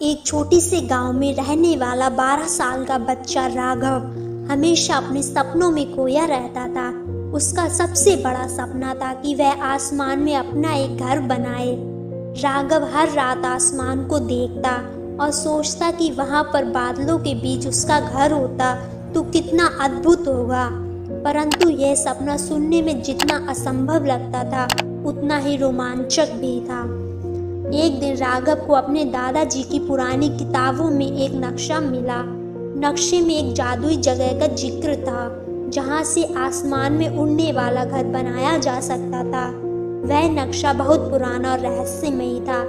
एक छोटी से गांव में रहने वाला 12 साल का बच्चा राघव हमेशा अपने सपनों में खोया रहता था। उसका सबसे बड़ा सपना था कि वह आसमान में अपना एक घर बनाए। राघव हर रात आसमान को देखता और सोचता कि वहां पर बादलों के बीच उसका घर होता तो कितना अद्भुत होगा। परंतु यह सपना सुनने में जितना असंभव लगता था उतना ही रोमांचक भी था। एक दिन राघव को अपने दादाजी की पुरानी किताबों में एक नक्शा मिला। नक्शे में एक जादुई जगह का जिक्र था जहां से आसमान में उड़ने वाला घर बनाया जा सकता था। वह नक्शा बहुत पुराना और रहस्यमयी था।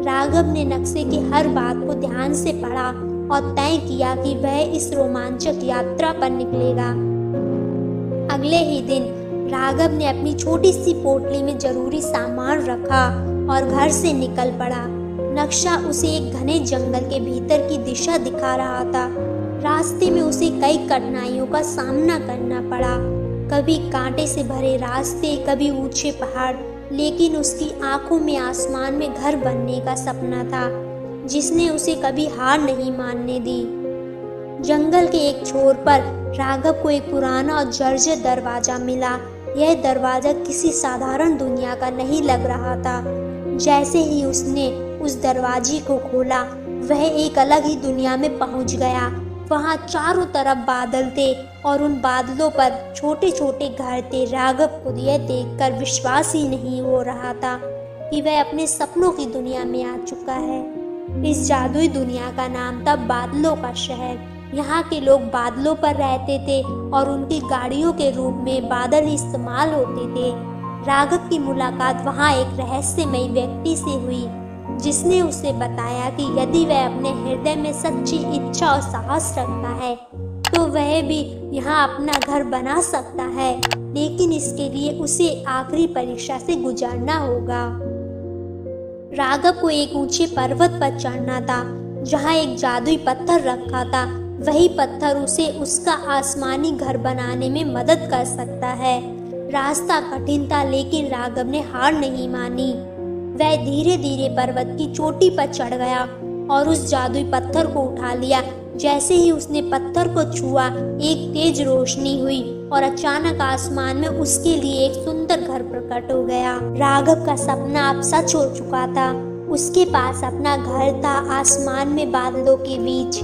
राघव ने नक्शे की हर बात को ध्यान से पढ़ा और तय किया कि वह इस रोमांचक यात्रा पर निकलेगा। अगले ही दिन राघव ने अपनी छोटी सी पोटली में जरूरी सामान रखा और घर से निकल पड़ा। नक्शा उसे एक घने जंगल के भीतर की दिशा दिखा रहा था। रास्ते में उसे कई कठिनाइयों का सामना करना पड़ा, कभी कांटे से भरे रास्ते, कभी ऊंचे पहाड़, लेकिन उसकी आंखों में आसमान में घर बनने का सपना था जिसने उसे कभी हार नहीं मानने दी। जंगल के एक छोर पर राघव को एक पुराना और जर्जर दरवाजा मिला। यह दरवाजा किसी साधारण दुनिया का नहीं लग रहा था। जैसे ही उसने उस दरवाजे को खोला वह एक अलग ही दुनिया में पहुंच गया। वहां चारों तरफ बादल थे और उन बादलों पर छोटे छोटे घर थे। राघव को यह देखकर विश्वास ही नहीं हो रहा था कि वह अपने सपनों की दुनिया में आ चुका है। इस जादुई दुनिया का नाम था बादलों का शहर। यहाँ के लोग बादलों पर रहते थे और उनकी गाड़ियों के रूप में बादल इस्तेमाल होते थे। राघव की मुलाकात वहाँ एक रहस्यमयी व्यक्ति से हुई जिसने उसे बताया कि यदि वह अपने हृदय में सच्ची इच्छा और साहस रखता है तो वह भी यहाँ अपना घर बना सकता है, लेकिन इसके लिए उसे आखिरी परीक्षा से गुजरना होगा। राघव को एक ऊंचे पर्वत पर चढ़ना था जहाँ एक जादुई पत्थर रखा था। वही पत्थर उसे उसका आसमानी घर बनाने में मदद कर सकता है। रास्ता कठिन था लेकिन राघव ने हार नहीं मानी। वह धीरे धीरे पर्वत की चोटी पर चढ़ गया और उस जादुई पत्थर को उठा लिया। जैसे ही उसने पत्थर को छुआ एक तेज रोशनी हुई और अचानक आसमान में उसके लिए एक सुंदर घर प्रकट हो गया। राघव का सपना अब सच हो चुका था। उसके पास अपना घर था आसमान में बादलों के बीच।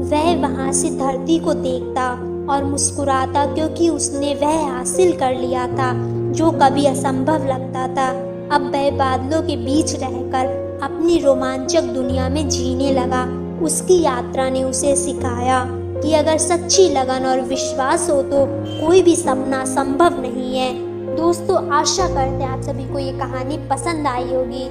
वह वहां से धरती को देखता और मुस्कुराता क्योंकि उसने वह हासिल कर लिया था जो कभी असंभव लगता था। अब वह बादलों के बीच रहकर अपनी रोमांचक दुनिया में जीने लगा। उसकी यात्रा ने उसे सिखाया कि अगर सच्ची लगन और विश्वास हो तो कोई भी सपना संभव नहीं है। दोस्तों, आशा करते हैं आप सभी को ये कहानी पसंद आई होगी।